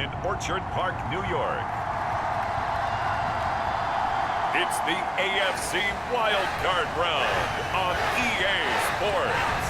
in Orchard Park, New York. It's the AFC Wildcard round on EA Sports.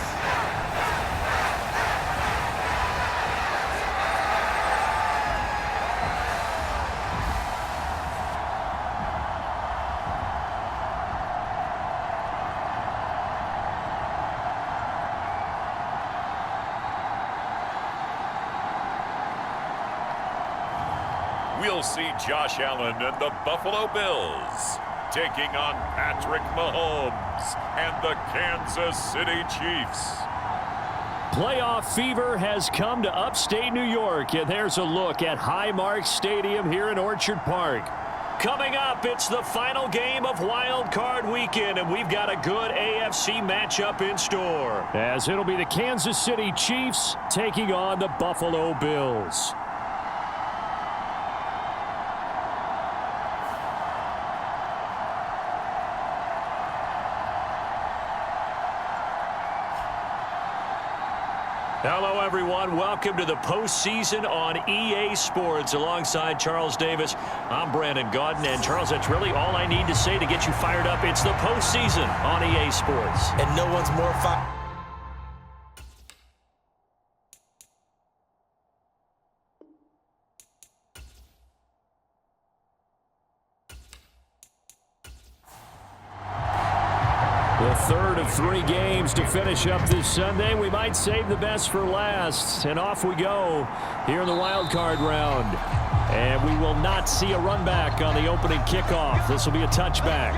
We'll see Josh Allen and the Buffalo Bills taking on Patrick Mahomes and the Kansas City Chiefs. Playoff fever has come to upstate New York, and there's a look at Highmark Stadium here in Orchard Park. Coming up, it's the final game of Wild Card Weekend, and we've got a good AFC matchup in store, as it'll be the Kansas City Chiefs taking on the Buffalo Bills. Hello, everyone. Welcome to the postseason on EA Sports. Alongside Charles Davis, I'm Brandon Gaudin. And, Charles, that's really all I need to say to get you fired up. It's the postseason on EA Sports. And no one's more fired. The third of three games to finish up this Sunday. We might save the best for last. And off we go here in the wild card round. And we will not see a run back on the opening kickoff. This will be a touchback.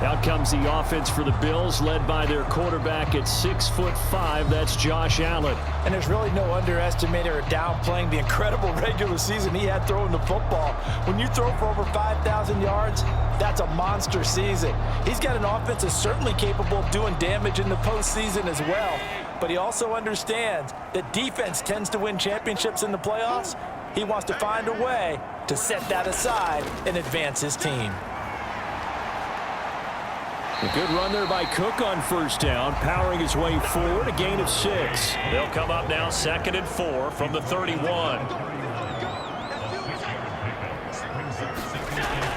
Out comes the offense for the Bills, led by their quarterback at 6'5". That's Josh Allen. And there's really no underestimating or downplaying the incredible regular season he had throwing the football. When you throw for over 5,000 yards, that's a monster season. He's got an offense that's certainly capable of doing damage in the postseason as well. But he also understands that defense tends to win championships in the playoffs. He wants to find a way to set that aside and advance his team. A good run there by Cook on first down, powering his way forward, a gain of 6. They'll come up now 2nd and 4 from the 31.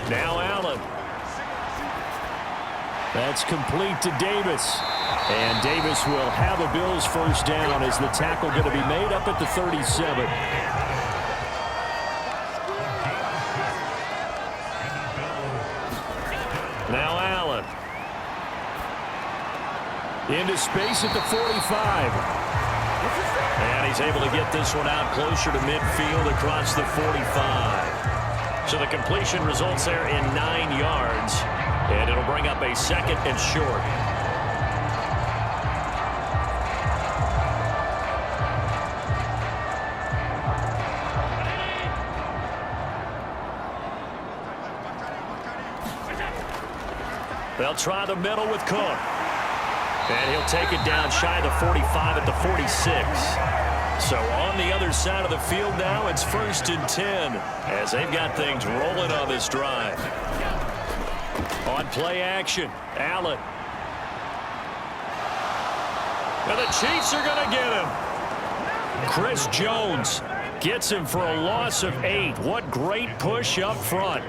Now Allen. That's complete to Davis. And Davis will have a Bills first down as the tackle going to be made up at the 37. Now Allen. Into space at the 45. And he's able to get this one out closer to midfield across the 45. So the completion results there in 9 yards. And it'll bring up a 2nd and short. They'll try the middle with Cook. And he'll take it down shy of the 45 at the 46. So on the other side of the field now, it's 1st and 10 as they've got things rolling on this drive. On play action, Allen. And the Chiefs are going to get him. Chris Jones gets him for a loss of 8. What great push up front.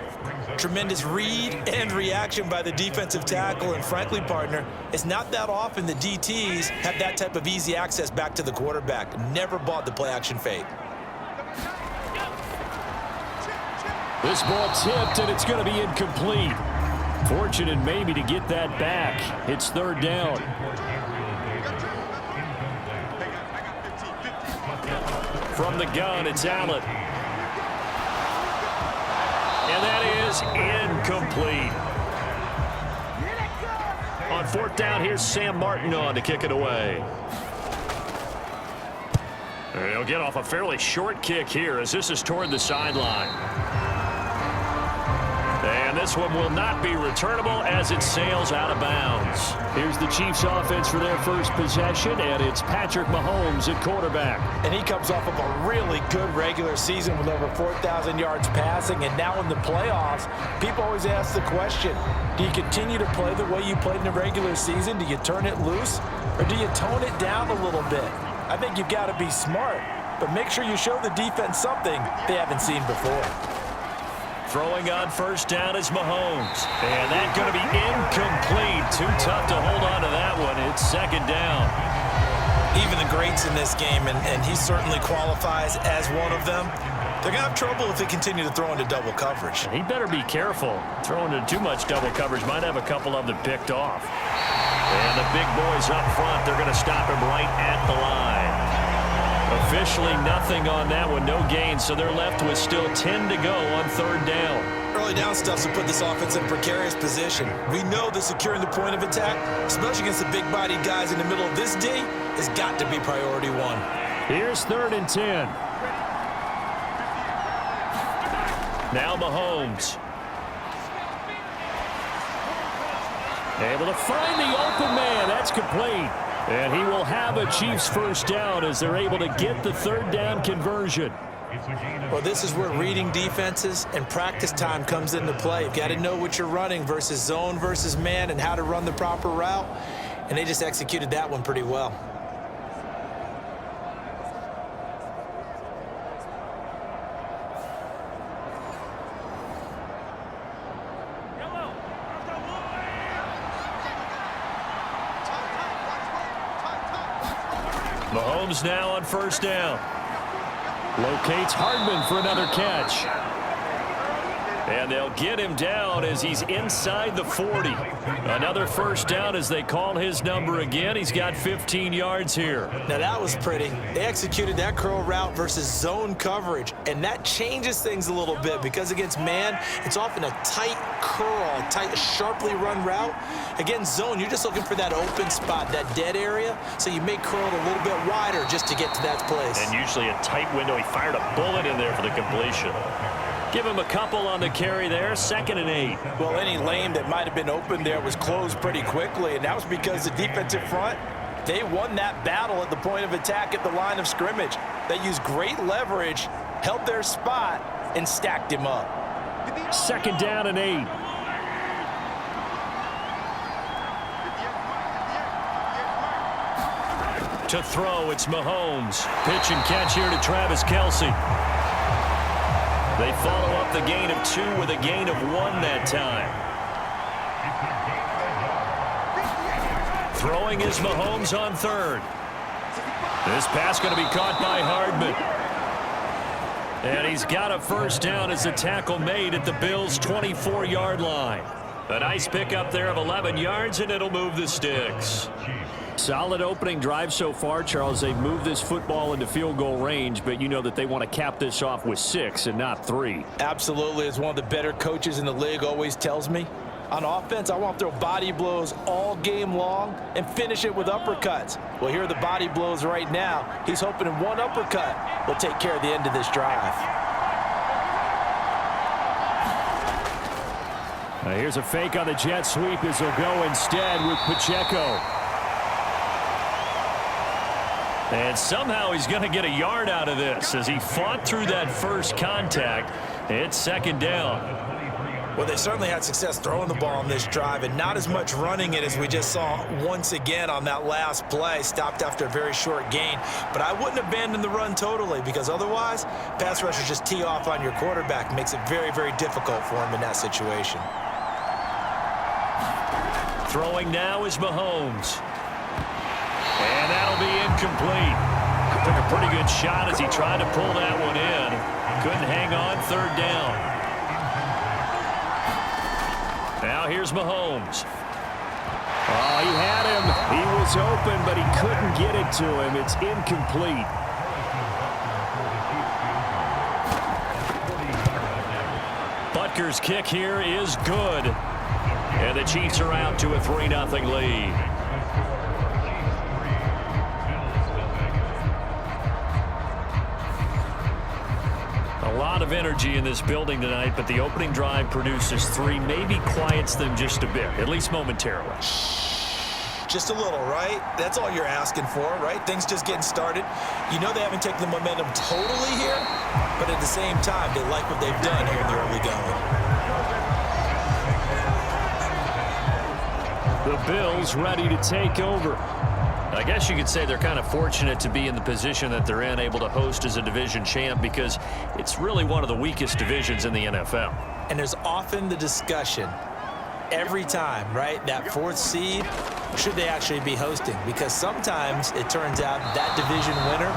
Tremendous read and reaction by the defensive tackle, and frankly, partner, it's not that often the DTs have that type of easy access back to the quarterback. Never bought the play action fake. This ball tipped, and it's going to be incomplete. Fortunate maybe to get that back. It's 3rd down. From the gun, it's Allen. And that is incomplete. On 4th down, here's Sam Martin on to kick it away. He'll get off a fairly short kick here as this is toward the sideline. And this one will not be returnable as it sails out of bounds. Here's the Chiefs offense for their first possession, and it's Patrick Mahomes at quarterback. And he comes off of a really good regular season with over 4,000 yards passing, and now in the playoffs, people always ask the question, do you continue to play the way you played in the regular season? Do you turn it loose, or do you tone it down a little bit? I think you've got to be smart. but make sure you show the defense something they haven't seen before. Throwing on first down is Mahomes. And that's going to be incomplete. Too tough to hold on to that one. It's second down. Even the greats in this game, and he certainly qualifies as one of them, they're going to have trouble if they continue to throw into double coverage. He better be careful. Throwing into too much double coverage might have a couple of them picked off. And the big boys up front, they're going to stop him right at the line. Officially nothing on that one, no gain, so they're left with still 10 to go on third down. Early down stuff to put this offense in a precarious position. We know that securing the point of attack, especially against the big-bodied guys in the middle of this D, has got to be priority one. Here's 3rd and 10. Now Mahomes. Able to find the open man. That's complete. And he will have a Chiefs first down as they're able to get the third down conversion. Well, this is where reading defenses and practice time comes into play. You've got to know what you're running versus zone versus man and how to run the proper route. And they just executed that one pretty well. Mahomes now on first down. Locates Hardman for another catch. And they'll get him down as he's inside the 40. Another first down as they call his number again. He's got 15 yards here. Now that was pretty. They executed that curl route versus zone coverage. And that changes things a little bit because against man, it's often a tight curl, tight, sharply run route. Against zone, you're just looking for that open spot, that dead area. So you may curl it a little bit wider just to get to that place. And usually a tight window. He fired a bullet in there for the completion. Give him a couple on the carry there, 2nd and 8. Well, any lane that might have been open there was closed pretty quickly, and that was because the defensive front, they won that battle at the point of attack at the line of scrimmage. They used great leverage, held their spot, and stacked him up. 2nd down and 8. To throw, it's Mahomes. Pitch and catch here to Travis Kelce. They follow up the gain of 2 with a gain of 1 that time. Throwing is Mahomes on 3rd. This pass going to be caught by Hardman. And he's got a first down as the tackle made at the Bills' 24-yard line. A nice pickup there of 11 yards, and it'll move the sticks. Solid opening drive so far, Charles. They've moved this football into field goal range, but you know that they want to cap this off with 6 and not 3. Absolutely. As one of the better coaches in the league always tells me, on offense, I want to throw body blows all game long and finish it with uppercuts. Well, here are the body blows right now. He's hoping in one uppercut will take care of the end of this drive. Here's a fake on the jet sweep as he'll go instead with Pacheco. And somehow he's going to get a yard out of this as he fought through that first contact. It's 2nd down. Well, they certainly had success throwing the ball on this drive and not as much running it as we just saw once again on that last play. Stopped after a very short gain. But I wouldn't abandon the run totally because otherwise, pass rushers just tee off on your quarterback. Makes it very, very difficult for him in that situation. Throwing now is Mahomes. And that'll be incomplete. Took a pretty good shot as he tried to pull that one in. Couldn't hang on, 3rd down. Now here's Mahomes. Oh, he had him. He was open, but he couldn't get it to him. It's incomplete. Butker's kick here is good. And the Chiefs are out to a 3-0 lead. A lot of energy in this building tonight, but the opening drive produces 3, maybe quiets them just a bit, at least momentarily. Just a little, right? That's all you're asking for, right? Things just getting started. You know they haven't taken the momentum totally here, but at the same time, they like what they've done here in the early going. The Bills ready to take over. I guess you could say they're kind of fortunate to be in the position that they're in, able to host as a division champ, because it's really one of the weakest divisions in the NFL. And there's often the discussion every time, right? That fourth seed, should they actually be hosting? Because sometimes it turns out that division winner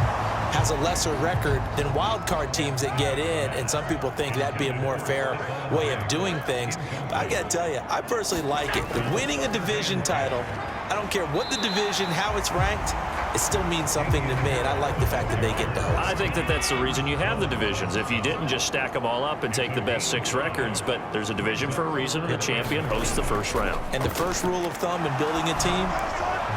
has a lesser record than wild card teams that get in, and some people think that'd be a more fair way of doing things. But I gotta tell you, I personally like it. The winning a division title, I don't care what the division, how it's ranked, it still means something to me, and I like the fact that they get to host. I think that that's the reason you have the divisions. If you didn't, just stack them all up and take the best 6 records, but there's a division for a reason, and the champion hosts the first round. And the first rule of thumb in building a team,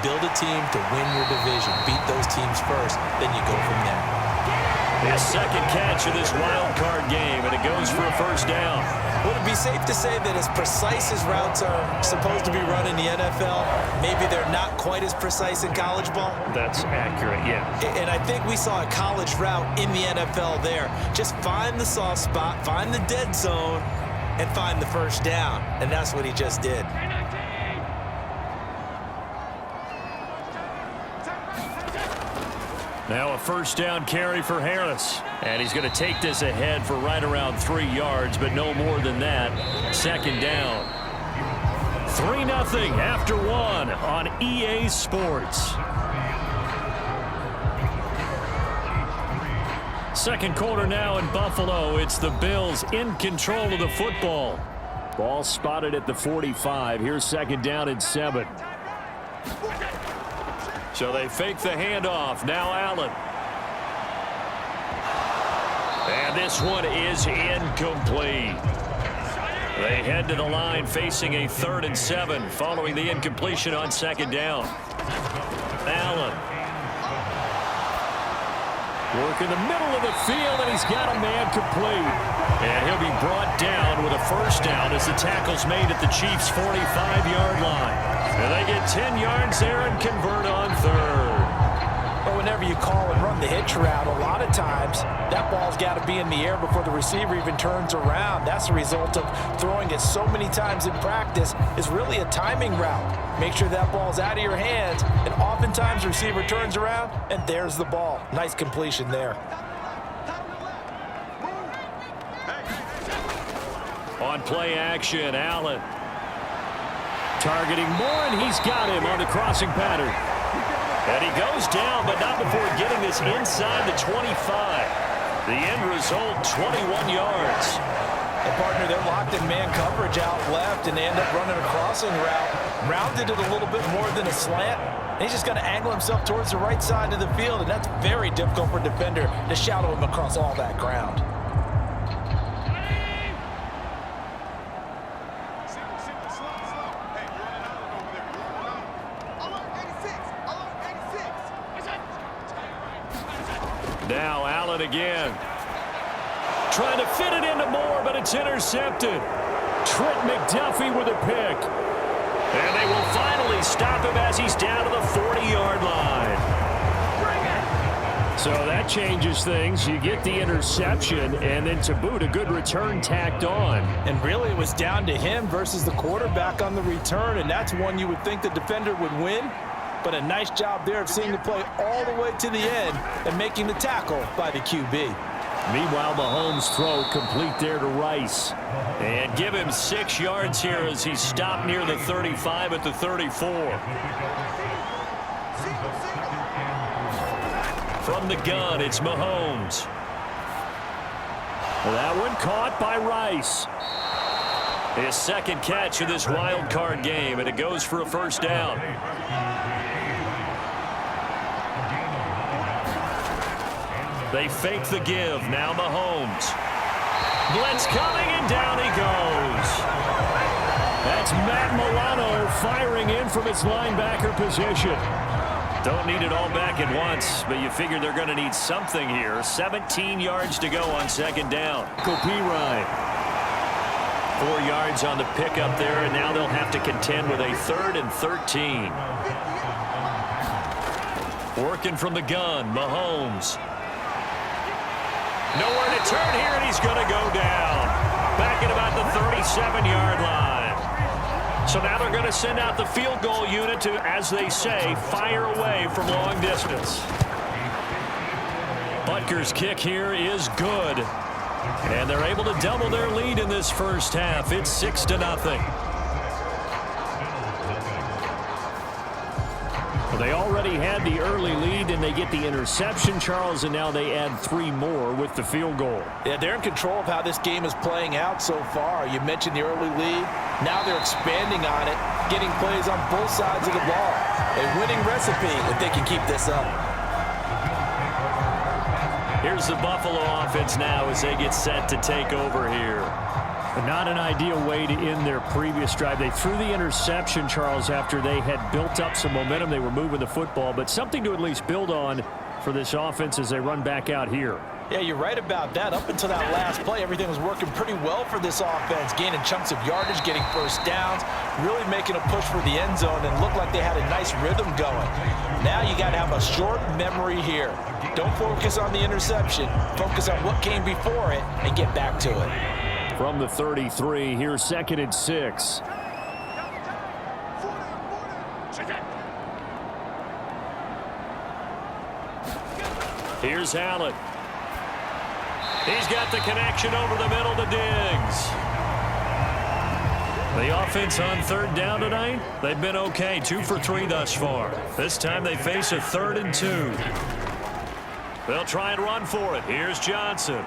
build a team to win your division. Beat those teams first, then you go from there. His second catch of this wild card game, and it goes for a first down. Would it be safe to say that as precise as routes are supposed to be run in the NFL, maybe they're not quite as precise in college ball? That's accurate, yeah. And I think we saw a college route in the NFL there. Just find the soft spot, find the dead zone, and find the first down. And that's what he just did. Now a first down carry for Harris. And he's going to take this ahead for right around 3 yards, but no more than that. Second down. 3-0 after 1 on EA Sports. Second quarter now in Buffalo. It's the Bills in control of the football. Ball spotted at the 45. Here's second down and 7. So they fake the handoff. Now Allen. And this one is incomplete. They head to the line facing a 3rd and 7 following the incompletion on second down. Allen. Work in the middle of the field, and he's got a man complete. And he'll be brought down with a first down as the tackle's made at the Chiefs' 45-yard line. And they get 10 yards there and convert on 3rd. But whenever you call and run the hitch route, a lot of times that ball's got to be in the air before the receiver even turns around. That's the result of throwing it so many times in practice. Is really a timing route. Make sure that ball's out of your hands, and oftentimes the receiver turns around, and there's the ball. Nice completion there. On play action, Allen. Targeting Moore, and he's got him on the crossing pattern. And he goes down, but not before getting this inside the 25. The end result, 21 yards. And partner, they're locked in man coverage out left, and they end up running a crossing route. Rounded it a little bit more than a slant. And he's just going to angle himself towards the right side of the field, and that's very difficult for a defender to shadow him across all that ground. Now Allen again. Trying to fit it into Moore, but it's intercepted. Trent McDuffie with a pick. And they will finally stop him as he's down to the 40-yard line. So that changes things. You get the interception, and then to boot, a good return tacked on. And really, it was down to him versus the quarterback on the return, and that's one you would think the defender would win. But a nice job there of seeing the play all the way to the end and making the tackle by the QB. Meanwhile, Mahomes' throw complete there to Rice. And give him 6 yards here as he's stopped near the 35 at the 34. From the gun, it's Mahomes. That one caught by Rice. His second catch of this wild card game, and it goes for a first down. They fake the give. Now Mahomes. Blitz coming, and down he goes. That's Matt Milano firing in from his linebacker position. Don't need it all back at once, but you figure they're going to need something here. 17 yards to go on second down. P-Ryan. 4 yards on the pickup there, and now they'll have to contend with a 3rd and 13. Working from the gun, Mahomes. Nowhere to turn here, and he's going to go down. Back at about the 37-yard line. So now they're going to send out the field goal unit to, as they say, fire away from long distance. Butker's kick here is good. And they're able to double their lead in this first half. It's 6-0. Well, they already had the early lead, and they get the interception, Charles, and now they add 3 more with the field goal. Yeah, they're in control of how this game is playing out so far. You mentioned the early lead. Now they're expanding on it, getting plays on both sides of the ball. A winning recipe if they can keep this up. Here's the Buffalo offense now as they get set to take over here. Not an ideal way to end their previous drive. They threw the interception, Charles, after they had built up some momentum. They were moving the football, but something to at least build on for this offense as they run back out here. Yeah, you're right about that. Up until that last play, everything was working pretty well for this offense, gaining chunks of yardage, getting first downs, really making a push for the end zone, and looked like they had a nice rhythm going. Now you got to have a short memory here. Don't focus on the interception. Focus on what came before it and get back to it. From the 33, here's 2nd and 6. Here's Allen. He's got the connection over the middle to Diggs. The offense on 3rd down tonight, they've been okay. 2 for 3 thus far. This time they face a 3rd and 2. They'll try and run for it. Here's Johnson.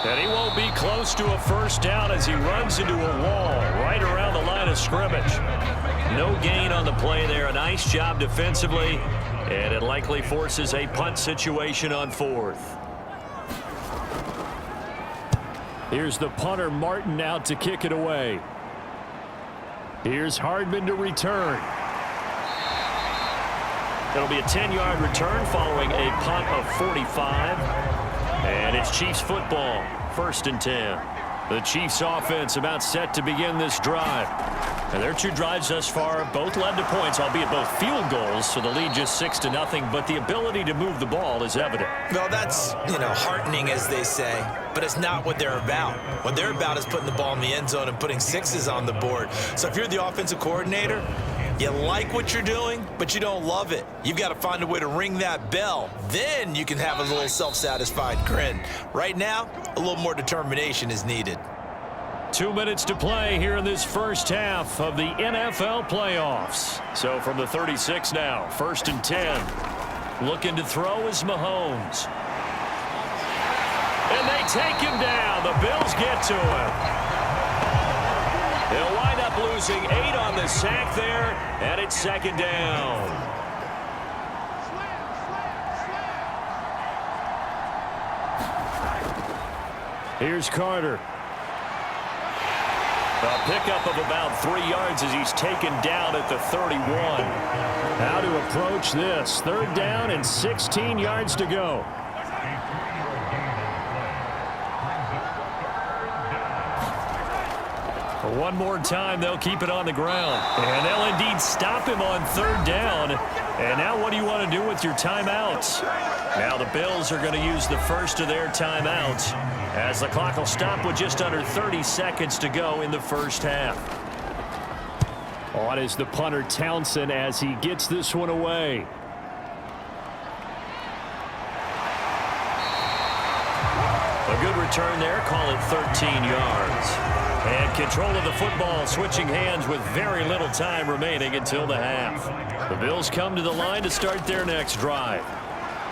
And he won't be close to a first down as he runs into a wall right around the line of scrimmage. No gain on the play there. A nice job defensively, and it likely forces a punt situation on 4th. Here's the punter, Martin, out to kick it away. Here's Hardman to return. It'll be a 10-yard return following a punt of 45. And it's Chiefs football, 1st and 10. The Chiefs offense about set to begin this drive. And their 2 drives thus far both led to points, albeit both field goals, so the lead just 6-0, but the ability to move the ball is evident. Well, that's, heartening, as they say, but it's not what they're about. What they're about is putting the ball in the end zone and putting 6s on the board. So if you're the offensive coordinator, you like what you're doing, but you don't love it. You've got to find a way to ring that bell. Then you can have a little self-satisfied grin. Right now, a little more determination is needed. 2 minutes to play here in this first half of the NFL playoffs. So from the 36 now, 1st and 10. Looking to throw is Mahomes. And they take him down. The Bills get to him. They'll wind up losing 8 on the sack there, and it's 2nd down. Here's Carter. A pickup of about 3 yards as he's taken down at the 31. How to approach this. 3rd down and 16 yards to go. One more time, they'll keep it on the ground. And they'll indeed stop him on 3rd down. And now what do you want to do with your timeouts? Now the Bills are going to use the first of their timeouts as the clock will stop with just under 30 seconds to go in the first half. On is the punter, Townsend, as he gets this one away. A good return there, call it 13 yards. And control of the football switching hands with very little time remaining until the half. The Bills come to the line to start their next drive.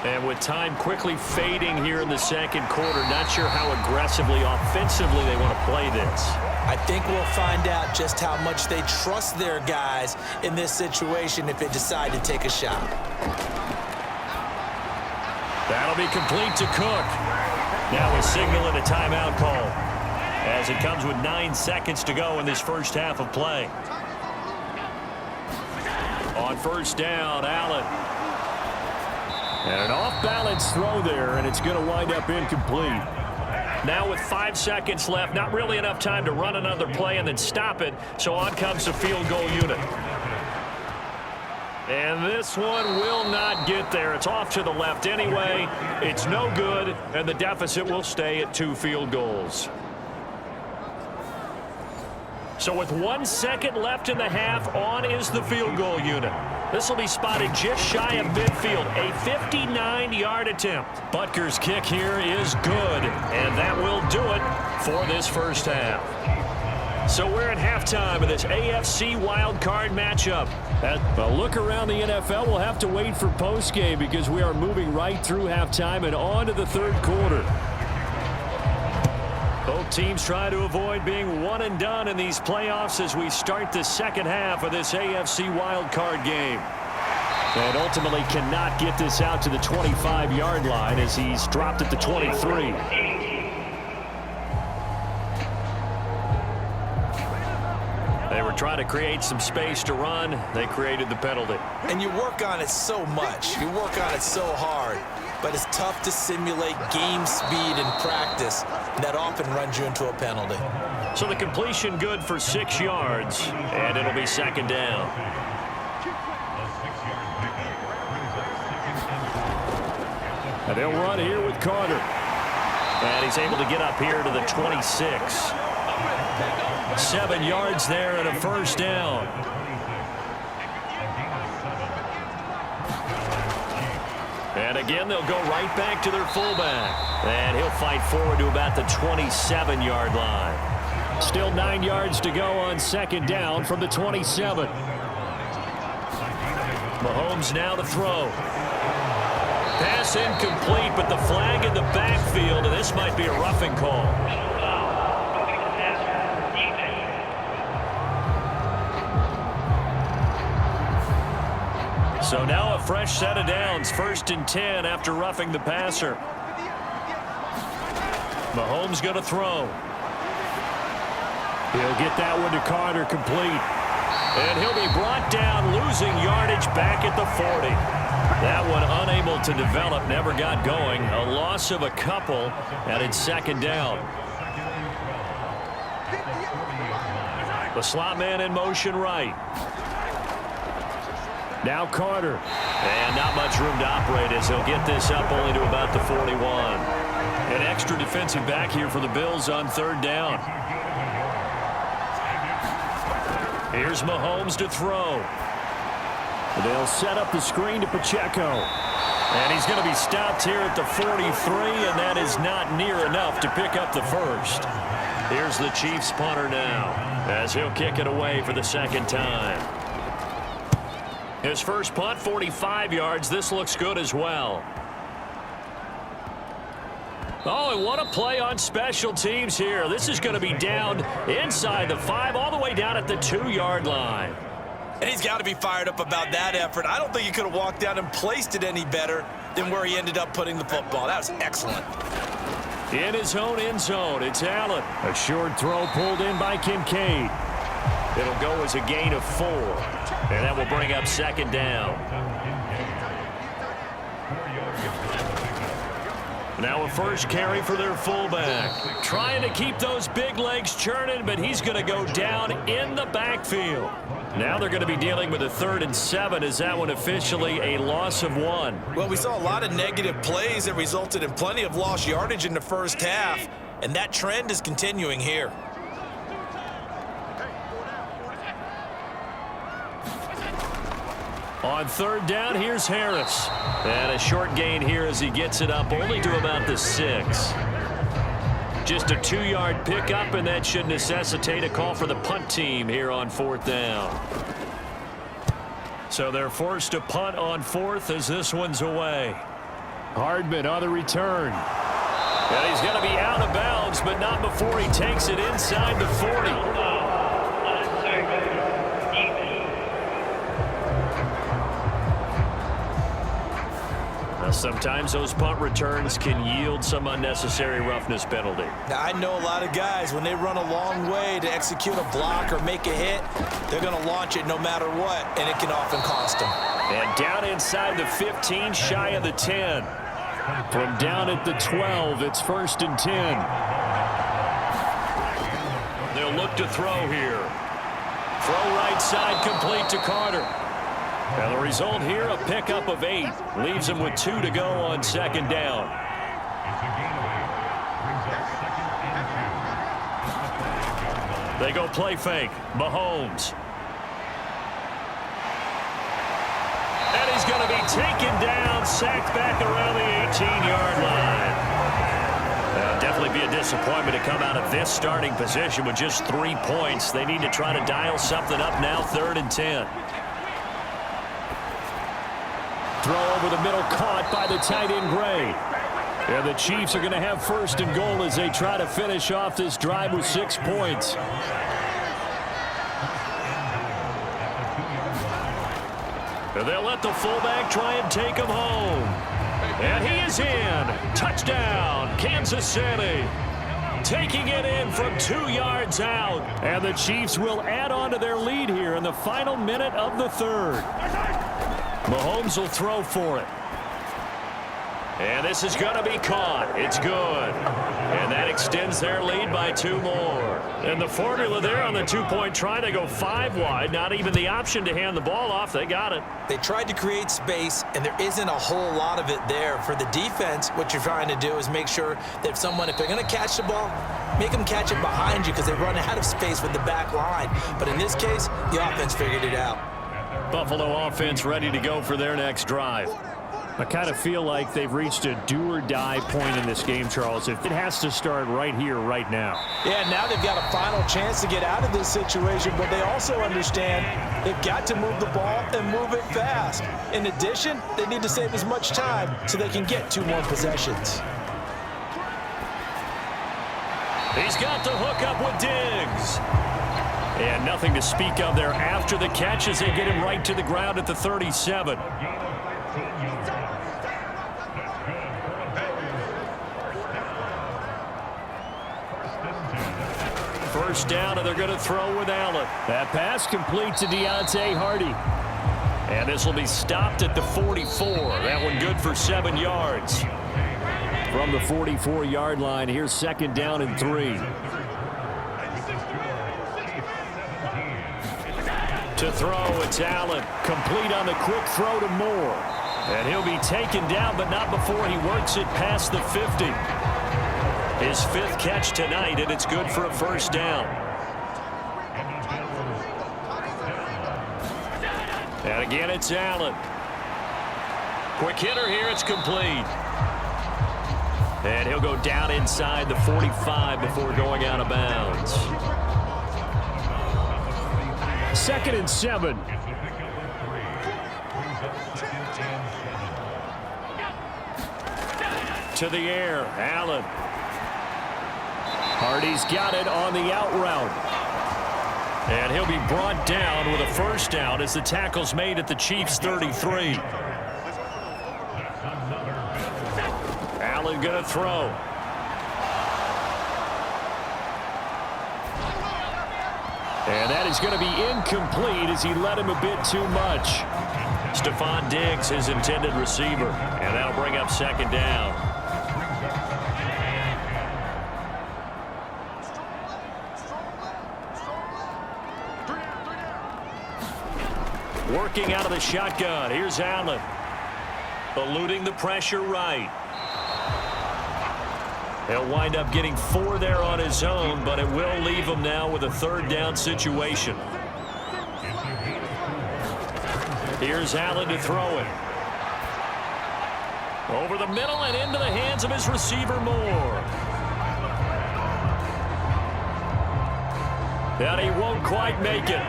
And with time quickly fading here in the 2nd quarter, not sure how aggressively, offensively they want to play this. I think we'll find out just how much they trust their guys in this situation if they decide to take a shot. That'll be complete to Cook. Now a signal and a timeout call, as it comes with 9 seconds to go in this first half of play. On 1st down, Allen. And an off-balance throw there, and it's going to wind up incomplete. Now with 5 seconds left, not really enough time to run another play and then stop it, so on comes the field goal unit. And this one will not get there. It's off to the left anyway. It's no good, and the deficit will stay at 2 field goals. So with 1 second left in the half, on is the field goal unit. This will be spotted just shy of midfield, a 59-yard attempt. Butker's kick here is good, and that will do it for this first half. So we're at halftime of this AFC wildcard matchup. A look around the NFL, we'll have to wait for postgame because we are moving right through halftime and on to the third quarter. Both teams try to avoid being one and done in these playoffs as we start the second half of this AFC wildcard game. And ultimately cannot get this out to the 25-yard line as he's dropped at the 23. They were trying to create some space to run. They created the penalty. And you work on it so much. You work on it so hard. But it's tough to simulate game speed in practice. That often runs you into a penalty. So the completion good for 6 yards, and it'll be second down. And they'll run here with Carter. And he's able to get up here to the 26. 7 yards there and a first down. And again, they'll go right back to their fullback. And he'll fight forward to about the 27-yard line. Still 9 yards to go on second down from the 27. Mahomes now to throw. Pass incomplete, but the flag in the backfield, and this might be a roughing call. So now a fresh set of downs, 1st and 10 after roughing the passer. Mahomes going to throw. He'll get that one to Carter, complete. And he'll be brought down, losing yardage back at the 40. That one unable to develop, never got going. A loss of a couple, and it's second down. The slot man in motion right. Now Carter. And not much room to operate as he'll get this up only to about the 41. An extra defensive back here for the Bills on third down. Here's Mahomes to throw. They'll set up the screen to Pacheco. And he's going to be stopped here at the 43, and that is not near enough to pick up the first. Here's the Chiefs punter now as he'll kick it away for the second time. His first punt, 45 yards. This looks good as well. Oh, and what a play on special teams here. This is going to be down inside the 5, all the way down at the 2-yard line. And he's got to be fired up about that effort. I don't think he could have walked down and placed it any better than where he ended up putting the football. That was excellent. In his own end zone, it's Allen. A short throw pulled in by Kincaid. It'll go as a gain of 4. And that will bring up second down. Now a first carry for their fullback. Trying to keep those big legs churning, but he's going to go down in the backfield. Now they're going to be dealing with a 3rd and 7. Is that one officially a loss of 1? Well, we saw a lot of negative plays that resulted in plenty of lost yardage in the first half, and that trend is continuing here. On third down, here's Harris. And a short gain here as he gets it up only to about the 6. Just a 2-yard pickup, and that should necessitate a call for the punt team here on 4th down. So they're forced to punt on 4th as this one's away. Hardman on the return. And he's going to be out of bounds, but not before he takes it inside the 40. Sometimes those punt returns can yield some unnecessary roughness penalty. Now, I know a lot of guys, when they run a long way to execute a block or make a hit, they're going to launch it no matter what, and it can often cost them. And down inside the 15, shy of the 10. From down at the 12, it's 1st and 10. They'll look to throw here. Throw right side, complete to Carter. And the result here, a pickup of 8. Leaves him with 2 to go on second down. They go play fake. Mahomes. And he's going to be taken down, sacked back around the 18-yard line. That'll definitely be a disappointment to come out of this starting position with just 3 points. They need to try to dial something up now, 3rd and 10. Throw over the middle, caught by the tight end Gray. And the Chiefs are going to have 1st and goal as they try to finish off this drive with 6 points. And they'll let the fullback try and take him home. And he is in. Touchdown, Kansas City. Taking it in from 2 yards out. And the Chiefs will add on to their lead here in the final minute of the 3rd. Mahomes will throw for it. And this is going to be caught. It's good. And that extends their lead by 2 more. And the formula there on the 2-point try, they go 5 wide. Not even the option to hand the ball off. They got it. They tried to create space, and there isn't a whole lot of it there. For the defense, what you're trying to do is make sure that if they're going to catch the ball, make them catch it behind you because they run out of space with the back line. But in this case, the offense figured it out. Buffalo offense ready to go for their next drive. I kind of feel like they've reached a do-or-die point in this game, Charles. It has to start right here, right now. Yeah, now they've got a final chance to get out of this situation, but they also understand they've got to move the ball and move it fast. In addition, they need to save as much time so they can get 2 more possessions. He's got the hook up with Diggs. And nothing to speak of there after the catch as they get him right to the ground at the 37. First down, and they're going to throw with Allen. That pass complete to Deontay Hardy. And this will be stopped at the 44. That one good for 7 yards. From the 44-yard line, here's 2nd down and 3. To throw, it's Allen. Complete on the quick throw to Moore. And he'll be taken down, but not before he works it past the 50. His 5th catch tonight, and it's good for a 1st down. And again, it's Allen. Quick hitter here, it's complete. And he'll go down inside the 45 before going out of bounds. 2nd and 7. To the air, Allen. Hardy's got it on the out route. And he'll be brought down with a 1st down as the tackle's made at the Chiefs' 33. Allen going to throw. And that is going to be incomplete as he led him a bit too much. Stephon Diggs, his intended receiver. And that'll bring up 2nd down. Working out of the shotgun. Here's Allen. Eluding the pressure right. He'll wind up getting 4 there on his own, but it will leave him now with a 3rd down situation. Here's Allen to throw it. Over the middle and into the hands of his receiver Moore. And he won't quite make it.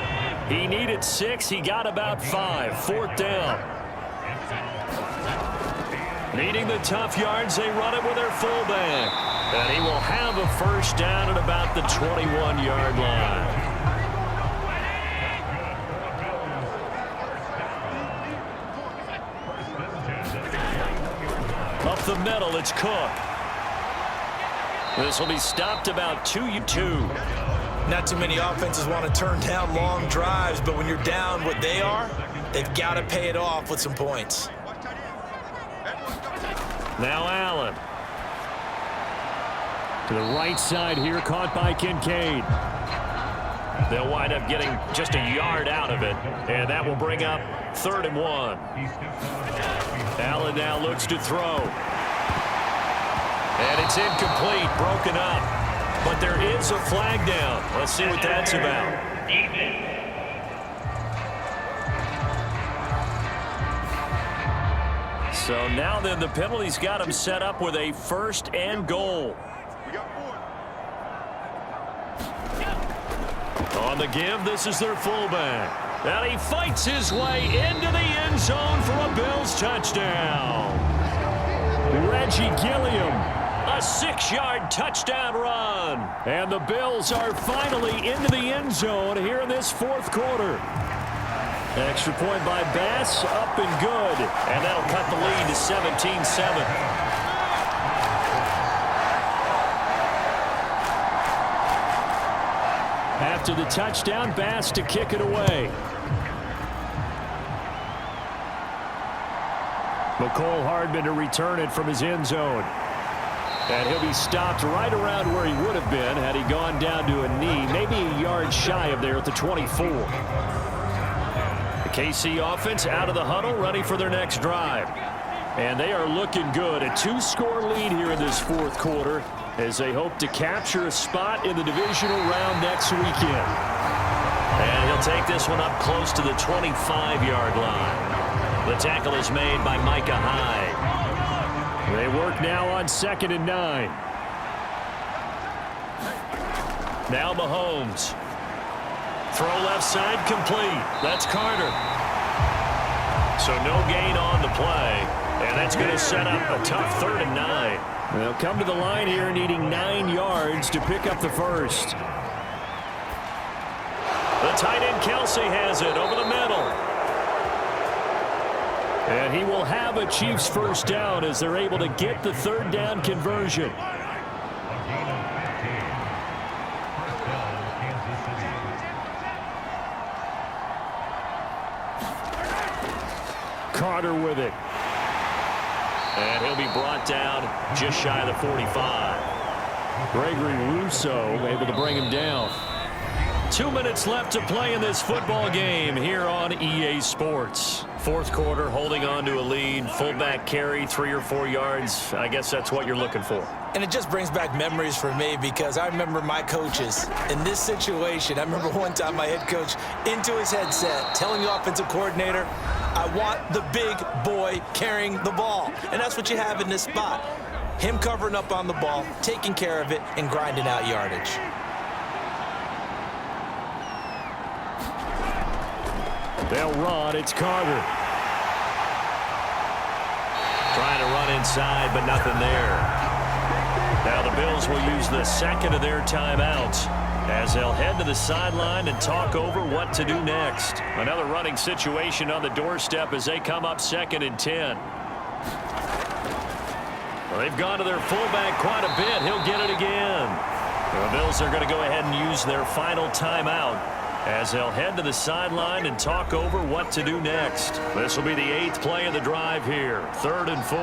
He needed 6. He got about 5. 4th down. Needing the tough yards, they run it with their fullback. And he will have a 1st down at about the 21-yard line. Up the middle, it's Cook. This will be stopped about 2-2. Not too many offenses want to turn down long drives, but when you're down what they are, they've got to pay it off with some points. Now Allen. To the right side here, caught by Kincaid. They'll wind up getting just a yard out of it, and that will bring up 3rd and 1. Allen now looks to throw. And it's incomplete, broken up. but there is a flag down. Let's see what that's about. So now then, the penalty's got him set up with a 1st and goal. On the give, this is their fullback. And he fights his way into the end zone for a Bills touchdown. Reggie Gilliam, a 6-yard touchdown run. And the Bills are finally into the end zone here in this 4th quarter. Extra point by Bass, up and good. And that'll cut the lead to 17-7. After the touchdown, Bass to kick it away. McCole Hardman to return it from his end zone. And he'll be stopped right around where he would have been had he gone down to a knee, maybe a yard shy of there at the 24. The KC offense out of the huddle, ready for their next drive. And they are looking good. A 2-score lead here in this 4th quarter as they hope to capture a spot in the divisional round next weekend. And he'll take this one up close to the 25-yard line. The tackle is made by Micah Hyde. They work now on 2nd and 9. Now Mahomes. Throw left side complete. That's Carter. So no gain on the play. And that's going to set up a tough 3rd and 9. They'll come to the line here needing 9 yards to pick up the 1st. The tight end Kelsey has it over the middle. And he will have a Chiefs 1st down as they're able to get the 3rd down conversion. Carter with it. And he'll be brought down just shy of the 45. Gregory Rousseau able to bring him down. 2 minutes left to play in this football game here on EA Sports. 4th quarter, holding on to a lead. Fullback carry, 3 or 4 yards. I guess that's what you're looking for. And it just brings back memories for me because I remember my coaches in this situation. I remember one time my head coach into his headset telling the offensive coordinator, I want the big boy carrying the ball. And that's what you have in this spot. Him covering up on the ball, taking care of it, and grinding out yardage. They'll run. It's Carter. Trying to run inside, but nothing there. Now the Bills will use the 2nd of their timeouts as they'll head to the sideline and talk over what to do next. Another running situation on the doorstep as they come up 2nd and 10. Well, they've gone to their fullback quite a bit. He'll get it again. The Bills are going to go ahead and use their final timeout as they'll head to the sideline and talk over what to do next. This will be the 8th play of the drive here. 3rd and 4.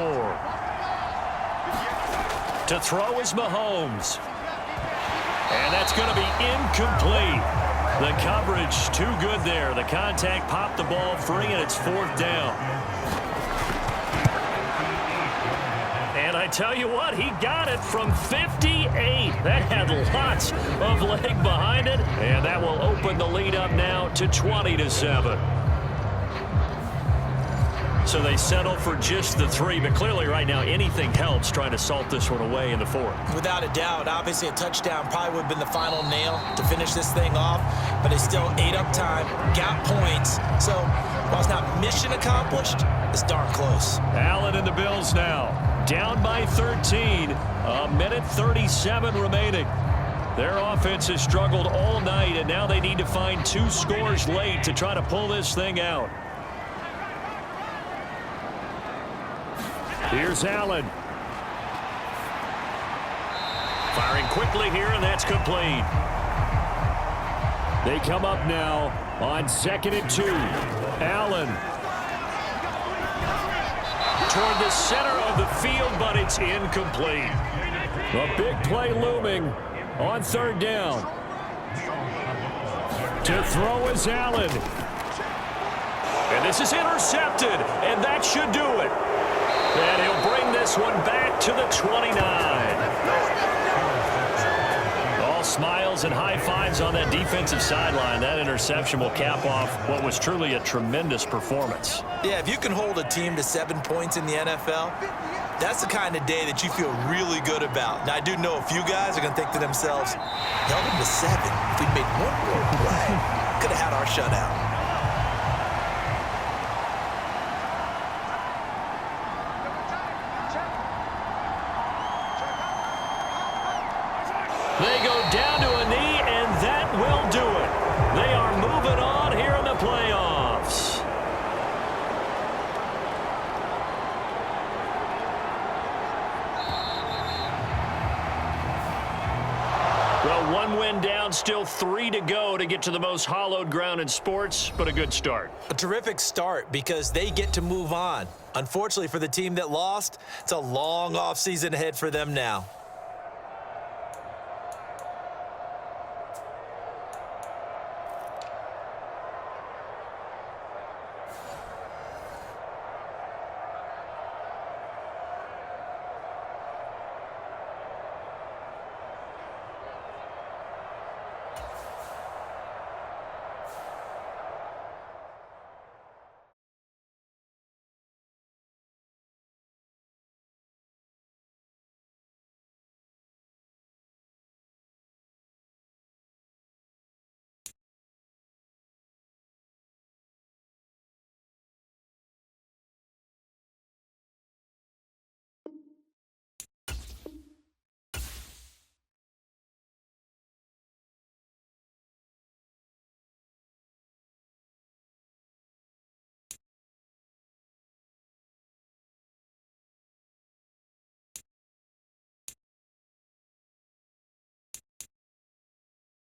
To throw is Mahomes. And that's going to be incomplete. The coverage too good there. The contact popped the ball free, and it's 4th down. And I tell you what, he got it from 58. That had lots of leg behind it. And that will open the lead up now to 20-7. So they settle for just the 3, but clearly right now anything helps trying to salt this one away in the 4th. Without a doubt, obviously a touchdown probably would have been the final nail to finish this thing off, but they still ate up time, got points. So while it's not mission accomplished, it's darn close. Allen and the Bills now down by 13, a minute 37 remaining. Their offense has struggled all night, and now they need to find 2 scores late to try to pull this thing out. Here's Allen. Firing quickly here, and that's complete. They come up now on 2nd and 2. Allen. Toward the center of the field, but it's incomplete. A big play looming on 3rd down. To throw is Allen. And this is intercepted, and that should do it. And he'll bring this one back to the 29. Smiles and high fives on that defensive sideline. That interception will cap off what was truly a tremendous performance. Yeah, if you can hold a team to 7 points in the NFL, that's the kind of day that you feel really good about. Now, I do know a few guys are going to think to themselves, held them to 7. If we made one more play, could have had our shutout. They go down to a knee, and that will do it. They are moving on here in the playoffs. Well, 1 win down, still 3 to go to get to the most hallowed ground in sports, but a good start. A terrific start because they get to move on. Unfortunately for the team that lost, it's a long offseason ahead for them now.